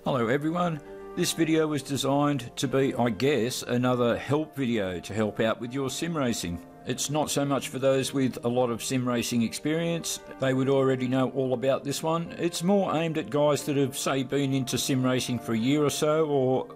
Hello everyone, this video was designed to be, I guess, another help video to help out with your sim racing. It's not so much for those with a lot of sim racing experience, they would already know all about this one. It's more aimed at guys that have, say, been into sim racing for a year or so, or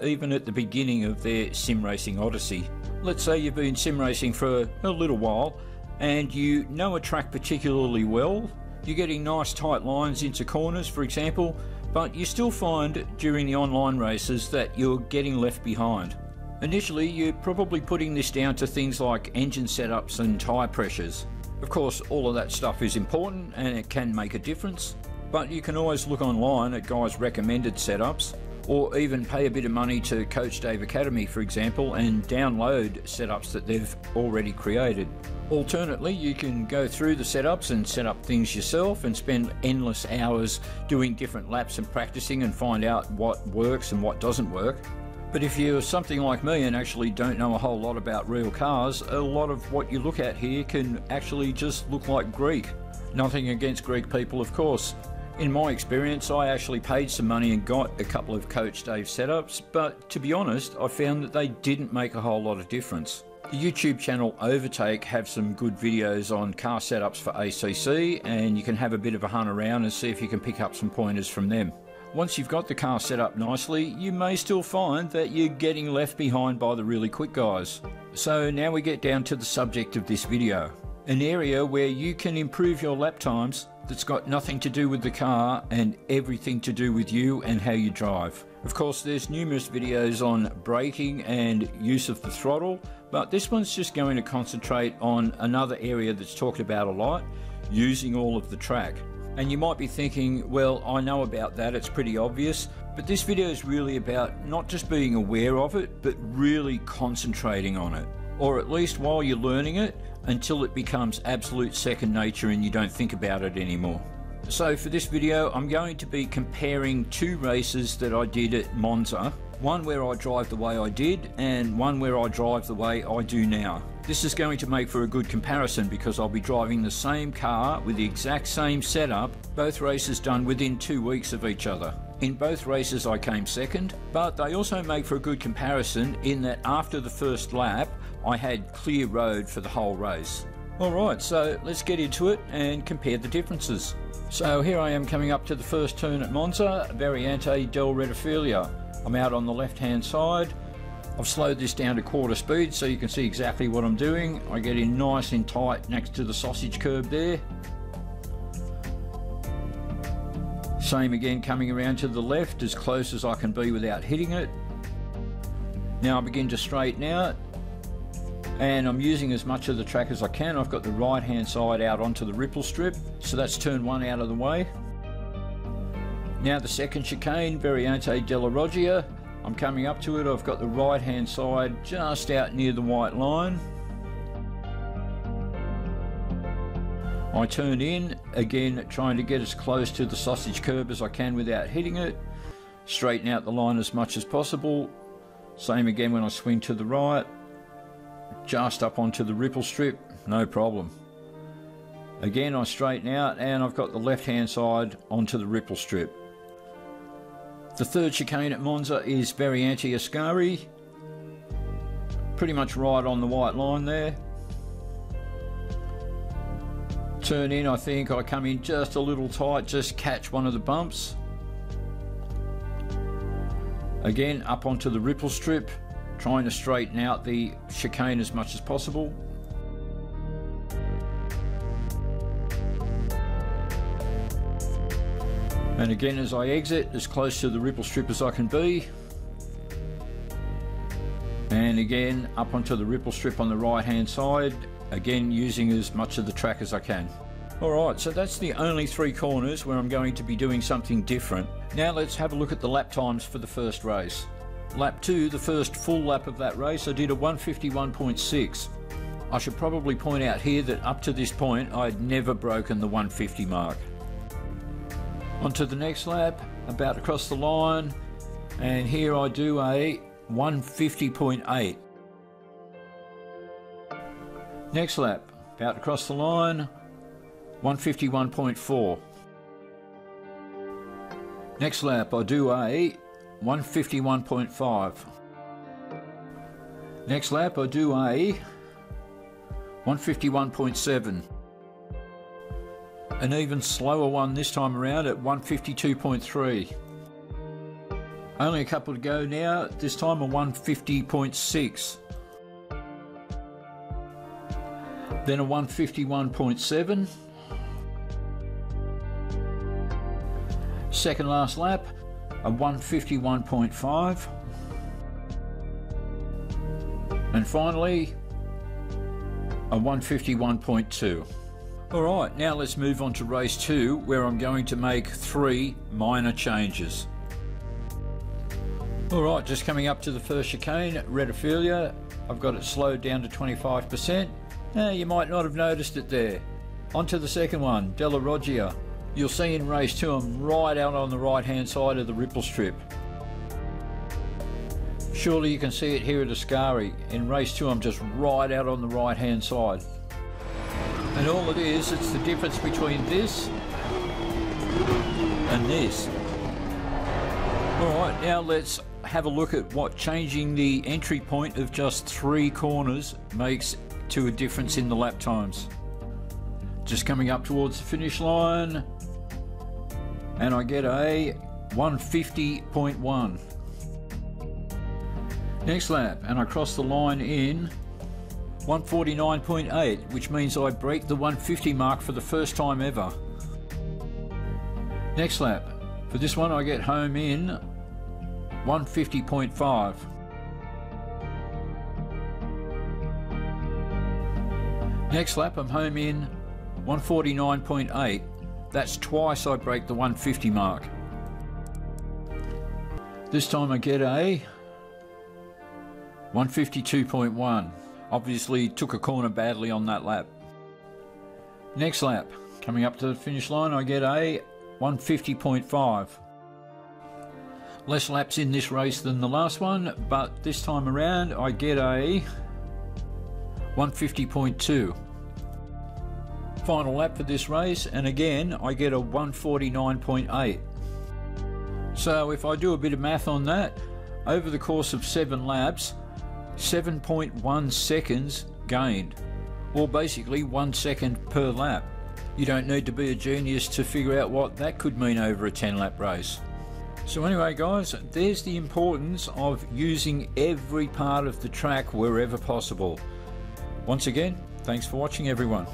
even at the beginning of their sim racing odyssey. Let's say you've been sim racing for a little while and you know a track particularly well. You're getting nice tight lines into corners, for example, but you still find during the online races that you're getting left behind. Initially, you're probably putting this down to things like engine setups and tyre pressures. Of course, all of that stuff is important and it can make a difference, but you can always look online at guys' recommended setups, or even pay a bit of money to Coach Dave Academy, for example, and download setups that they've already created. Alternately, you can go through the setups and set up things yourself and spend endless hours doing different laps and practicing and find out what works and what doesn't work. But if you're something like me and actually don't know a whole lot about real cars, a lot of what you look at here can actually just look like Greek. Nothing against Greek people, of course. In my experience, I actually paid some money and got a couple of Coach Dave setups, but to be honest, I found that they didn't make a whole lot of difference. The YouTube channel Overtake have some good videos on car setups for ACC, and you can have a bit of a hunt around and see if you can pick up some pointers from them. Once you've got the car set up nicely, you may still find that you're getting left behind by the really quick guys. So now we get down to the subject of this video, an area where you can improve your lap times that's got nothing to do with the car and everything to do with you and how you drive. Of course, there's numerous videos on braking and use of the throttle, but this one's just going to concentrate on another area that's talked about a lot, using all of the track. And you might be thinking, well, I know about that, it's pretty obvious, but this video is really about not just being aware of it, but really concentrating on it. Or at least while you're learning it, until it becomes absolute second nature and you don't think about it anymore. So for this video, I'm going to be comparing two races that I did at Monza. One where I drive the way I did, and one where I drive the way I do now. This is going to make for a good comparison because I'll be driving the same car with the exact same setup, both races done within 2 weeks of each other. In both races I came second, but they also make for a good comparison in that after the first lap, I had clear road for the whole race. Alright, so let's get into it and compare the differences. So here I am coming up to the first turn at Monza, Variante del Rettifilia. I'm out on the left hand side. I've slowed this down to quarter speed so you can see exactly what I'm doing. I get in nice and tight next to the sausage curb there. Same again coming around to the left, as close as I can be without hitting it. Now I begin to straighten out, and I'm using as much of the track as I can. I've got the right hand side out onto the ripple strip, so that's turn one out of the way. Now the second chicane, Variante della Roggia, I'm coming up to it. I've got the right hand side just out near the white line. I turn in, again trying to get as close to the sausage curb as I can without hitting it. Straighten out the line as much as possible. Same again when I swing to the right. Just up onto the ripple strip, no problem. Again I straighten out and I've got the left hand side onto the ripple strip. The third chicane at Monza is Variante Ascari, pretty much right on the white line there. Turn in, I think I come in just a little tight, just catch one of the bumps. Again up onto the ripple strip, trying to straighten out the chicane as much as possible. And again as I exit, as close to the ripple strip as I can be. And again up onto the ripple strip on the right hand side, again using as much of the track as I can. Alright, so that's the only three corners where I'm going to be doing something different. Now let's have a look at the lap times for the first race. Lap 2, the first full lap of that race, I did a 151.6. I should probably point out here that up to this point I'd never broken the 150 mark. On to the next lap, about to cross the line, and here I do a 150.8. Next lap, about to cross the line, 151.4. Next lap I do a 151.5. Next lap I do a 151.7. An even slower one this time around at 152.3. Only a couple to go now, this time a 150.6. Then a 151.7. Second last lap, a 151.5. And finally, a 151.2. Alright, now let's move on to race 2, where I'm going to make 3 minor changes. Alright, just coming up to the first chicane, Redophilia. I've got it slowed down to 25%. You might not have noticed it there. On to the second one, Della Roggia. You'll see in race 2 I'm right out on the right hand side of the ripple strip. Surely you can see it here at Ascari. In race 2 I'm just right out on the right hand side. And all it is, it's the difference between this and this. Alright, now let's have a look at what changing the entry point of just 3 corners makes to a difference in the lap times. Just coming up towards the finish line, and I get a 150.1. Next lap, and I cross the line in 149.8, which means I break the 150 mark for the first time ever. Next lap, for this one I get home in 150.5. Next lap I'm home in 149.8. That's twice I break the 150 mark. This time I get a 152.1. Obviously took a corner badly on that lap. Next lap, coming up to the finish line, I get a 150.5. Less laps in this race than the last one, but this time around I get a 150.2. Final lap for this race, and again I get a 149.8. So if I do a bit of math on that, over the course of 7 laps, 7.1 seconds gained, or basically 1 second per lap. You don't need to be a genius to figure out what that could mean over a 10-lap race. So anyway guys, there's the importance of using every part of the track wherever possible. Once again, thanks for watching everyone.